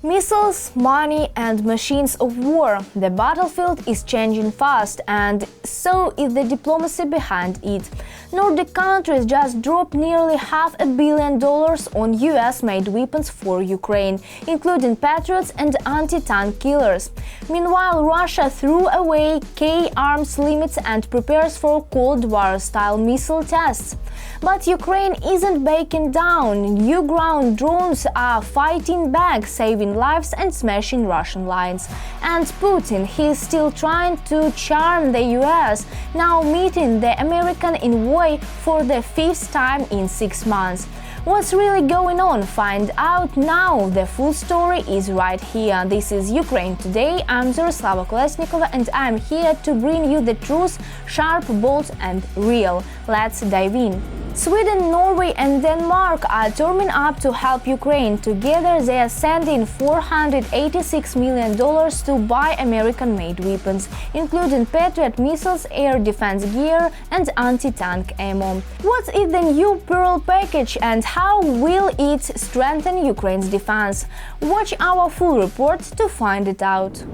Missiles, money and machines of war. The battlefield is changing fast, and so is the diplomacy behind it. Nordic countries just dropped nearly $500 million on US-made weapons for Ukraine, including Patriots and anti-tank killers. Meanwhile, Russia threw away K-arms limits and prepares for Cold War-style missile tests. But Ukraine isn't backing down. New ground drones are fighting back, saving lives and smashing Russian lines. And Putin, he's still trying to charm the US, now meeting the American Envoy for the 5th time in 6 months. What's really going on? Find out now. The full story is right here. This is Ukraine Today. I'm Zaroslava Kolesnikova and I'm here to bring you the truth, sharp, bold and real. Let's dive in. Sweden, Norway and Denmark are turning up to help Ukraine. Together they are sending $486 million to buy American-made weapons, including Patriot missiles, air defense gear and anti-tank ammo. What is the new Pearl package and how will it strengthen Ukraine's defense? Watch our full report to find it out.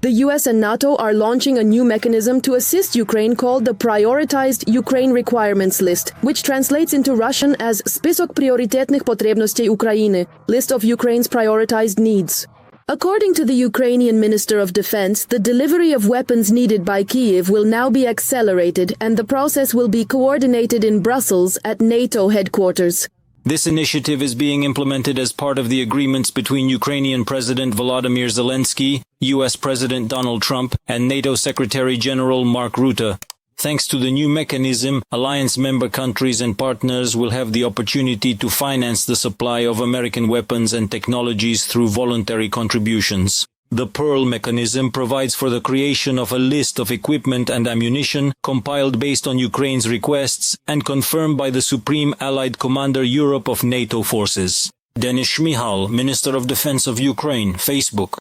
The US and NATO are launching a new mechanism to assist Ukraine called the Prioritized Ukraine Requirements List, which translates into Russian as Список приоритетных потребностей Украины, list of Ukraine's prioritized needs. According to the Ukrainian Minister of Defense, the delivery of weapons needed by Kyiv will now be accelerated and the process will be coordinated in Brussels at NATO headquarters. This initiative is being implemented as part of the agreements between Ukrainian President Volodymyr Zelensky, US President Donald Trump, and NATO Secretary General Mark Rutte. Thanks to the new mechanism, alliance member countries and partners will have the opportunity to finance the supply of American weapons and technologies through voluntary contributions. The Pearl mechanism provides for the creation of a list of equipment and ammunition compiled based on Ukraine's requests and confirmed by the Supreme Allied Commander Europe of NATO forces. Denis Shmyhal, Minister of Defense of Ukraine, Facebook.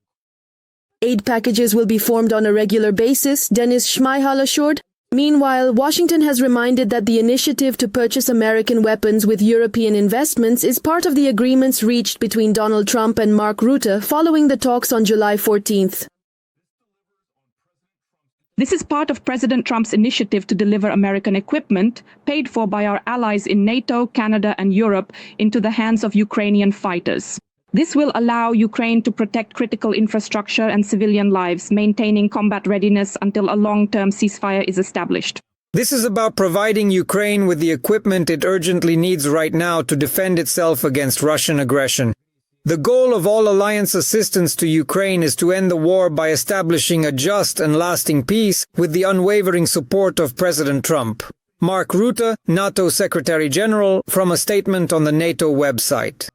Aid packages will be formed on a regular basis, Denis Shmyhal assured. Meanwhile, Washington has reminded that the initiative to purchase American weapons with European investments is part of the agreements reached between Donald Trump and Mark Rutte following the talks on July 14th. This is part of President Trump's initiative to deliver American equipment, paid for by our allies in NATO, Canada and Europe, into the hands of Ukrainian fighters. This will allow Ukraine to protect critical infrastructure and civilian lives, maintaining combat readiness until a long-term ceasefire is established. This is about providing Ukraine with the equipment it urgently needs right now to defend itself against Russian aggression. The goal of all alliance assistance to Ukraine is to end the war by establishing a just and lasting peace with the unwavering support of President Trump. Mark Rutte, NATO Secretary General, from a statement on the NATO website.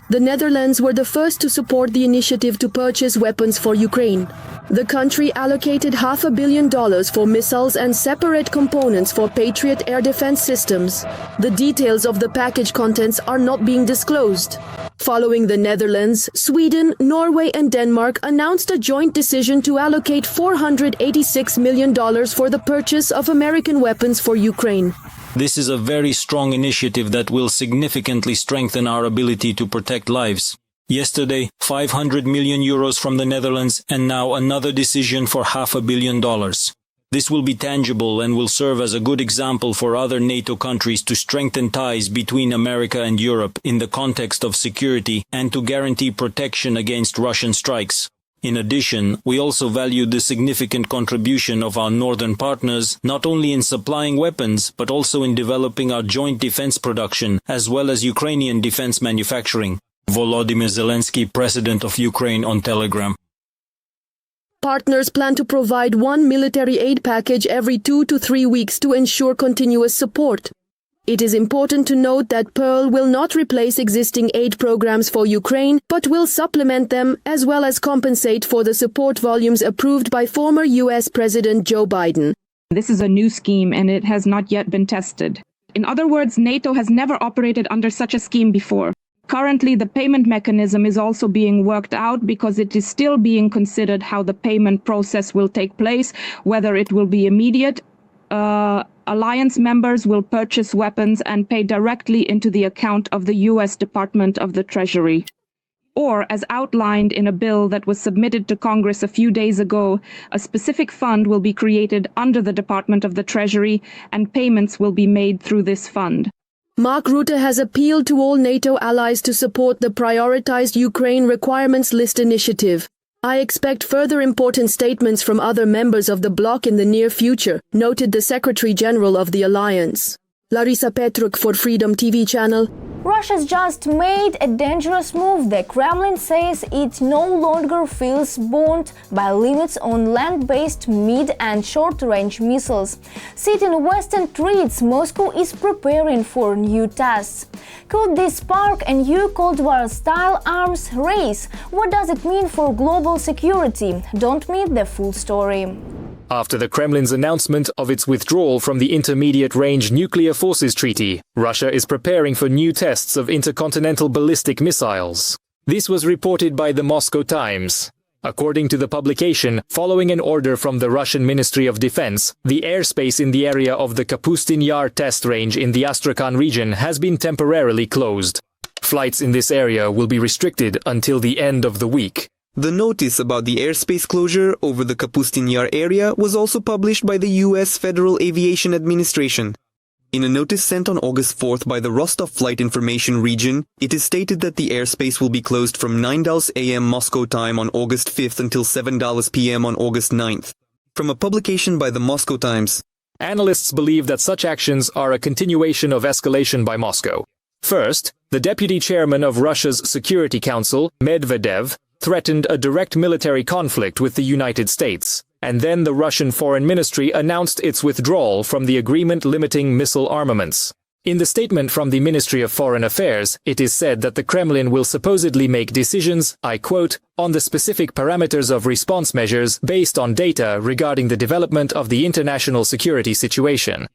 The Netherlands were the first to support the initiative to purchase weapons for Ukraine. The country allocated $500 million for missiles and separate components for Patriot air defense systems. The details of the package contents are not being disclosed. Following the Netherlands, Sweden, Norway and Denmark announced a joint decision to allocate $486 million for the purchase of American weapons for Ukraine. This is a very strong initiative that will significantly strengthen our ability to protect lives. Yesterday, €500 million from the Netherlands and now another decision for $500 million. This will be tangible and will serve as a good example for other NATO countries to strengthen ties between America and Europe in the context of security and to guarantee protection against Russian strikes. In addition, we also value the significant contribution of our northern partners, not only in supplying weapons, but also in developing our joint defense production, as well as Ukrainian defense manufacturing. Volodymyr Zelensky, President of Ukraine, on Telegram. Partners plan to provide one military aid package every 2 to 3 weeks to ensure continuous support. It is important to note that Pearl will not replace existing aid programs for Ukraine, but will supplement them as well as compensate for the support volumes approved by former US President Joe Biden. This is a new scheme and it has not yet been tested. In other words, NATO has never operated under such a scheme before. Currently, the payment mechanism is also being worked out because it is still being considered how the payment process will take place, whether it will be immediate. Alliance members will purchase weapons and pay directly into the account of the US Department of the Treasury. Or, as outlined in a bill that was submitted to Congress a few days ago, a specific fund will be created under the Department of the Treasury and payments will be made through this fund. Mark Rutte has appealed to all NATO allies to support the prioritized Ukraine Requirements List initiative. I expect further important statements from other members of the bloc in the near future, noted the Secretary General of the alliance. Larisa Petruk for Freedom TV channel. Russia's just made a dangerous move. The Kremlin says it no longer feels bound by limits on land-based mid- and short-range missiles. Citing Western threats, Moscow is preparing for new tests. Could this spark a new Cold War-style arms race? What does it mean for global security? Don't miss the full story. After the Kremlin's announcement of its withdrawal from the Intermediate-Range Nuclear Forces Treaty, Russia is preparing for new tests of intercontinental ballistic missiles. This was reported by the Moscow Times. According to the publication, following an order from the Russian Ministry of Defense, the airspace in the area of the Kapustin Yar test range in the Astrakhan region has been temporarily closed. Flights in this area will be restricted until the end of the week. The notice about the airspace closure over the Kapustin Yar area was also published by the U.S. Federal Aviation Administration. In a notice sent on August 4th by the Rostov Flight Information Region, it is stated that the airspace will be closed from 9 a.m. Moscow time on August 5th until 7 p.m. on August 9th. From a publication by the Moscow Times. Analysts believe that such actions are a continuation of escalation by Moscow. First, the deputy chairman of Russia's Security Council, Medvedev, threatened a direct military conflict with the United States, and then the Russian Foreign Ministry announced its withdrawal from the agreement limiting missile armaments. In the statement from the Ministry of Foreign Affairs, it is said that the Kremlin will supposedly make decisions, I quote, on the specific parameters of response measures based on data regarding the development of the international security situation.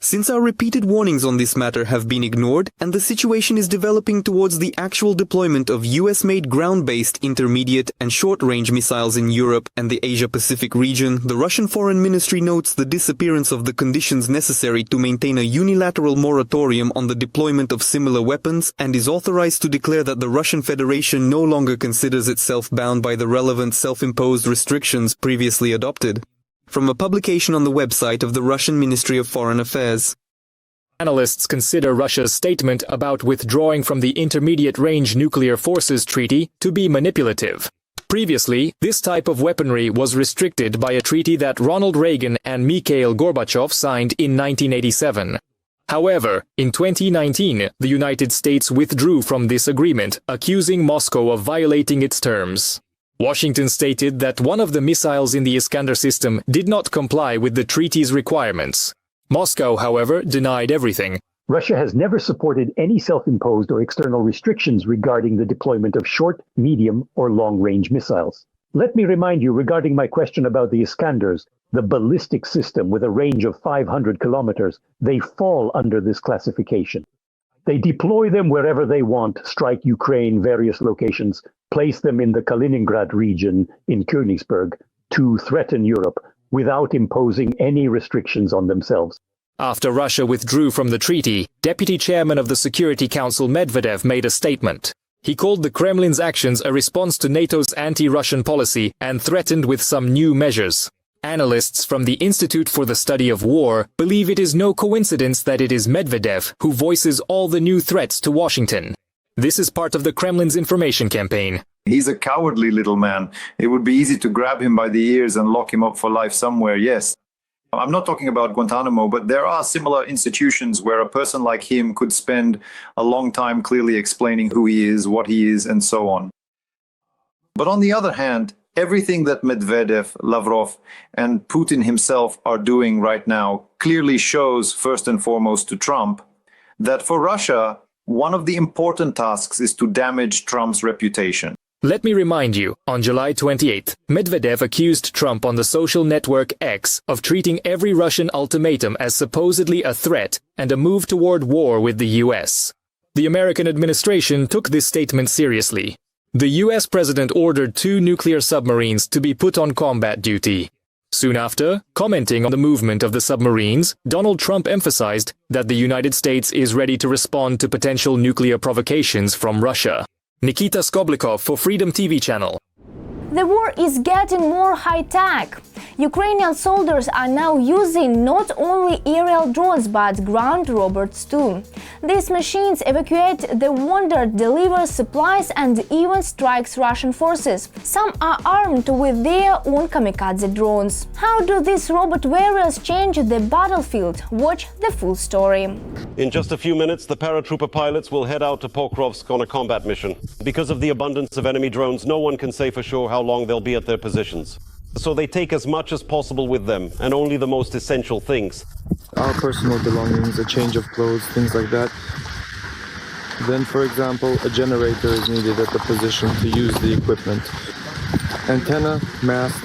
Since our repeated warnings on this matter have been ignored and the situation is developing towards the actual deployment of US-made ground-based intermediate and short-range missiles in Europe and the Asia-Pacific region, the Russian Foreign Ministry notes the disappearance of the conditions necessary to maintain a unilateral moratorium on the deployment of similar weapons and is authorized to declare that the Russian Federation no longer considers itself bound by the relevant self-imposed restrictions previously adopted. From a publication on the website of the Russian Ministry of Foreign Affairs. Analysts consider Russia's statement about withdrawing from the Intermediate-Range Nuclear Forces Treaty to be manipulative. Previously, this type of weaponry was restricted by a treaty that Ronald Reagan and Mikhail Gorbachev signed in 1987. However, in 2019, the United States withdrew from this agreement, accusing Moscow of violating its terms. Washington stated that one of the missiles in the Iskander system did not comply with the treaty's requirements. Moscow, however, denied everything. Russia has never supported any self-imposed or external restrictions regarding the deployment of short, medium, or long-range missiles. Let me remind you regarding my question about the Iskanders, the ballistic system with a range of 500 kilometers, they fall under this classification. They deploy them wherever they want, strike Ukraine, various locations, place them in the Kaliningrad region in Königsberg to threaten Europe without imposing any restrictions on themselves. After Russia withdrew from the treaty, Deputy Chairman of the Security Council Medvedev made a statement. He called the Kremlin's actions a response to NATO's anti-Russian policy and threatened with some new measures. Analysts from the Institute for the Study of War believe it is no coincidence that it is Medvedev who voices all the new threats to Washington. This is part of the Kremlin's information campaign. He's a cowardly little man. It would be easy to grab him by the ears and lock him up for life somewhere, yes. I'm not talking about Guantanamo, but there are similar institutions where a person like him could spend a long time clearly explaining who he is, what he is, and so on. But on the other hand, everything that Medvedev, Lavrov, and Putin himself are doing right now clearly shows, first and foremost to Trump, that for Russia, one of the important tasks is to damage Trump's reputation. Let me remind you, on July 28th, Medvedev accused Trump on the social network X of treating every Russian ultimatum as supposedly a threat and a move toward war with the US. The American administration took this statement seriously. The US president ordered 2 nuclear submarines to be put on combat duty. Soon after, commenting on the movement of the submarines, Donald Trump emphasized that the United States is ready to respond to potential nuclear provocations from Russia. Nikita Skoblikov for Freedom TV channel. The war is getting more high-tech. Ukrainian soldiers are now using not only aerial drones but ground robots too. These machines evacuate the wounded, deliver supplies and even strikes Russian forces. Some are armed with their own kamikaze drones. How do these robot warriors change the battlefield? Watch the full story. In just a few minutes, the paratrooper pilots will head out to Pokrovsk on a combat mission. Because of the abundance of enemy drones, no one can say for sure how long they'll be at their positions. So they take as much as possible with them, and only the most essential things. Our personal belongings, a change of clothes, things like that. Then, for example, a generator is needed at the position to use the equipment. Antenna, mast.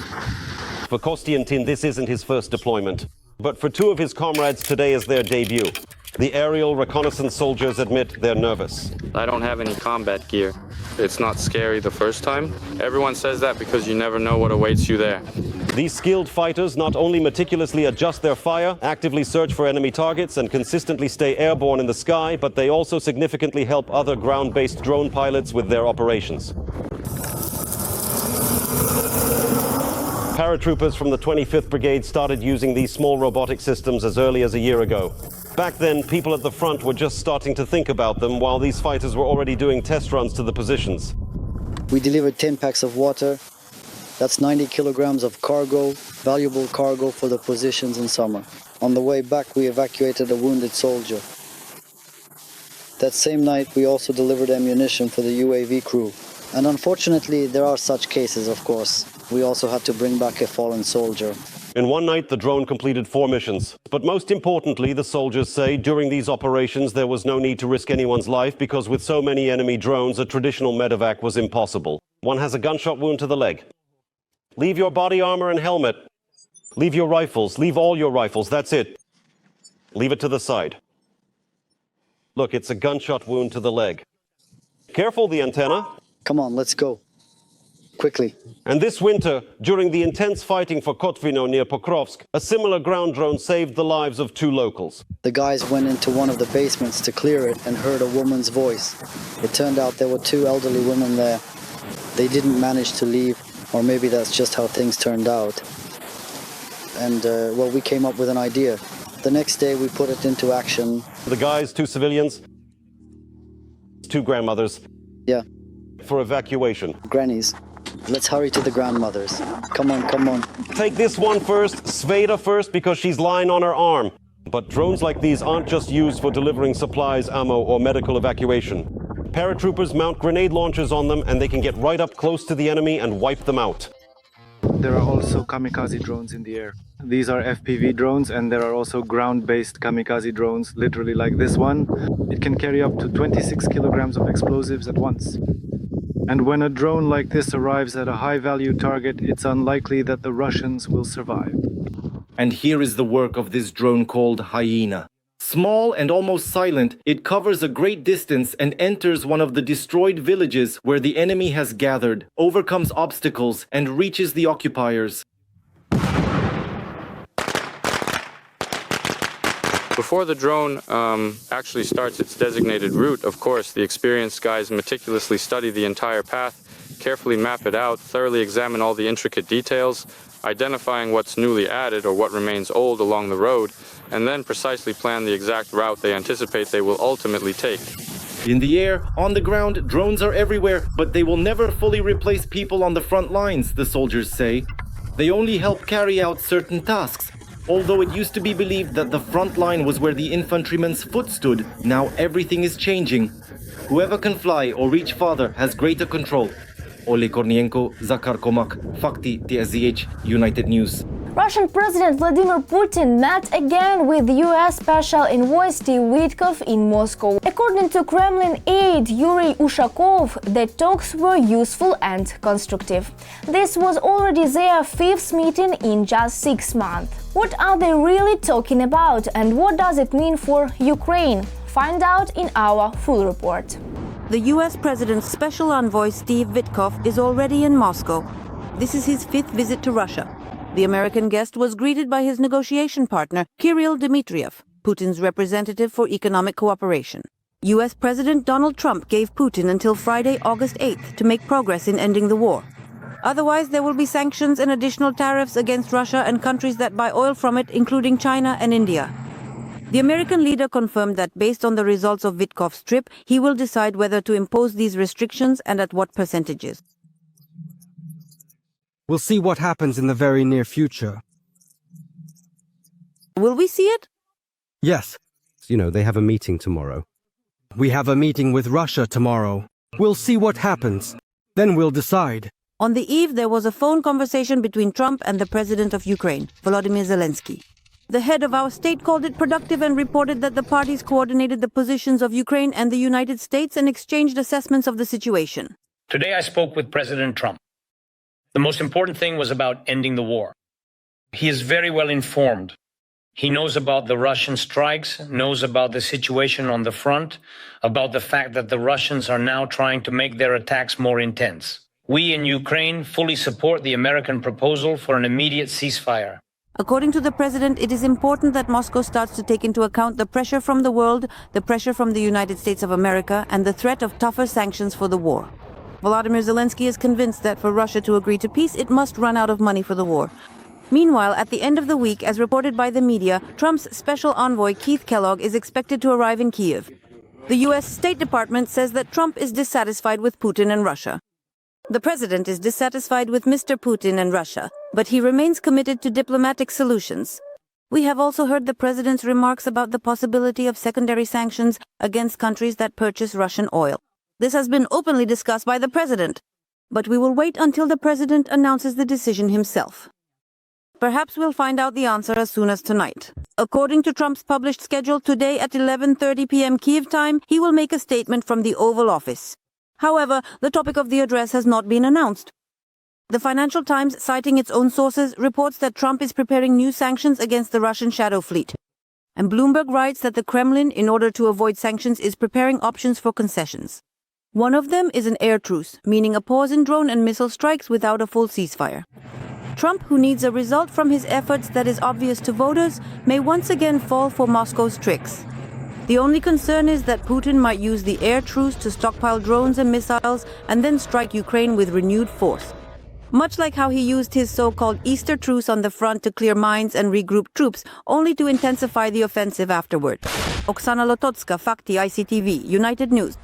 For Kostiantin, this isn't his first deployment. But for two of his comrades, today is their debut. The aerial reconnaissance soldiers admit they're nervous. I don't have any combat gear. It's not scary the first time. Everyone says that because you never know what awaits you there. These skilled fighters not only meticulously adjust their fire, actively search for enemy targets, and consistently stay airborne in the sky, but they also significantly help other ground-based drone pilots with their operations. Paratroopers from the 25th Brigade started using these small robotic systems as early as a year ago. Back then, people at the front were just starting to think about them, while these fighters were already doing test runs to the positions. We delivered 10 packs of water. That's 90 kilograms of cargo, valuable cargo for the positions in summer. On the way back, we evacuated a wounded soldier. That same night, we also delivered ammunition for the UAV crew. And unfortunately, there are such cases, of course. We also had to bring back a fallen soldier. In one night, the drone completed 4 missions. But most importantly, the soldiers say, during these operations, there was no need to risk anyone's life because with so many enemy drones, a traditional medevac was impossible. One has a gunshot wound to the leg. Leave your body armor and helmet. Leave your rifles. Leave all your rifles. That's it. Leave it to the side. Look, it's a gunshot wound to the leg. Careful, the antenna. Come on, let's go. Quickly. And this winter, during the intense fighting for Kotvino near Pokrovsk, a similar ground drone saved the lives of 2 locals. The guys went into one of the basements to clear it and heard a woman's voice. It turned out there were 2 elderly women there. They didn't manage to leave, or maybe that's just how things turned out. And, well, we came up with an idea. The next day we put it into action. The guys, 2 civilians, 2 grandmothers. Yeah. For evacuation. Grannies. Let's hurry to the grandmothers. Come on, come on. Take this one first, Sveta first, because she's lying on her arm. But drones like these aren't just used for delivering supplies, ammo, or medical evacuation. Paratroopers mount grenade launchers on them, and they can get right up close to the enemy and wipe them out. There are also kamikaze drones in the air. These are FPV drones, and there are also ground-based kamikaze drones, literally like this one. It can carry up to 26 kilograms of explosives at once. And when a drone like this arrives at a high-value target, it's unlikely that the Russians will survive. And here is the work of this drone called Hyena. Small and almost silent, it covers a great distance and enters one of the destroyed villages where the enemy has gathered, overcomes obstacles, and reaches the occupiers. Before the drone actually starts its designated route, of course, the experienced guys meticulously study the entire path, carefully map it out, thoroughly examine all the intricate details, identifying what's newly added or what remains old along the road, and then precisely plan the exact route they anticipate they will ultimately take. In the air, on the ground, drones are everywhere, but they will never fully replace people on the front lines, the soldiers say. They only help carry out certain tasks. Although it used to be believed that the front line was where the infantryman's foot stood, now everything is changing. Whoever can fly or reach farther has greater control. Ole Kornienko, Zakhar Komak, Fakti TSZH, United News. Russian President Vladimir Putin met again with US Special Envoy Steve Vitkov in Moscow. According to Kremlin aide Yuri Ushakov, the talks were useful and constructive. This was already their 5th meeting in just 6 months. What are they really talking about and what does it mean for Ukraine? Find out in our full report. The US President's Special Envoy Steve Vitkov is already in Moscow. This is his 5th visit to Russia. The American guest was greeted by his negotiation partner, Kirill Dmitriev, Putin's representative for economic cooperation. US President Donald Trump gave Putin until Friday, August 8th to make progress in ending the war. Otherwise, there will be sanctions and additional tariffs against Russia and countries that buy oil from it, including China and India. The American leader confirmed that based on the results of Vitkov's trip, he will decide whether to impose these restrictions and at what percentages. We'll see what happens in the very near future. Will we see it? Yes. You know, they have a meeting tomorrow. We have a meeting with Russia tomorrow. We'll see what happens. Then we'll decide. On the eve, there was a phone conversation between Trump and the president of Ukraine, Volodymyr Zelensky. The head of our state called it productive and reported that the parties coordinated the positions of Ukraine and the United States and exchanged assessments of the situation. Today I spoke with President Trump. The most important thing was about ending the war. He is very well informed. He knows about the Russian strikes, knows about the situation on the front, about the fact that the Russians are now trying to make their attacks more intense. We in Ukraine fully support the American proposal for an immediate ceasefire. According to the president, it is important that Moscow starts to take into account the pressure from the world, the pressure from the United States of America, and the threat of tougher sanctions for the war. Volodymyr Zelensky is convinced that for Russia to agree to peace, it must run out of money for the war. Meanwhile, at the end of the week, as reported by the media, Trump's special envoy Keith Kellogg is expected to arrive in Kyiv. The U.S. State Department says that Trump is dissatisfied with Putin and Russia. The president is dissatisfied with Mr. Putin and Russia, but he remains committed to diplomatic solutions. We have also heard the president's remarks about the possibility of secondary sanctions against countries that purchase Russian oil. This has been openly discussed by the president, but we will wait until the president announces the decision himself. Perhaps we'll find out the answer as soon as tonight. According to Trump's published schedule, today at 11:30 p.m. Kyiv time, he will make a statement from the Oval Office. However, the topic of the address has not been announced. The Financial Times, citing its own sources, reports that Trump is preparing new sanctions against the Russian shadow fleet. And Bloomberg writes that the Kremlin, in order to avoid sanctions, is preparing options for concessions. One of them is an air truce, meaning a pause in drone and missile strikes without a full ceasefire. Trump, who needs a result from his efforts that is obvious to voters, may once again fall for Moscow's tricks. The only concern is that Putin might use the air truce to stockpile drones and missiles and then strike Ukraine with renewed force. Much like how he used his so-called Easter truce on the front to clear mines and regroup troops, only to intensify the offensive afterward. Oksana Lototska, Fakti, ICTV, United News.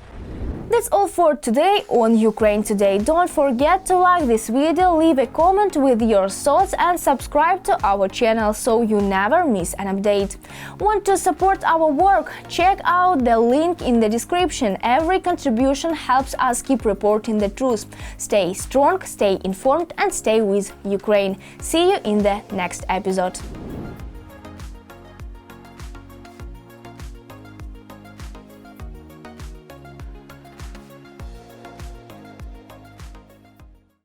That's all for today on Ukraine Today. Don't forget to like this video, leave a comment with your thoughts and subscribe to our channel so you never miss an update. Want to support our work? Check out the link in the description. Every contribution helps us keep reporting the truth. Stay strong, stay informed and stay with Ukraine. See you in the next episode.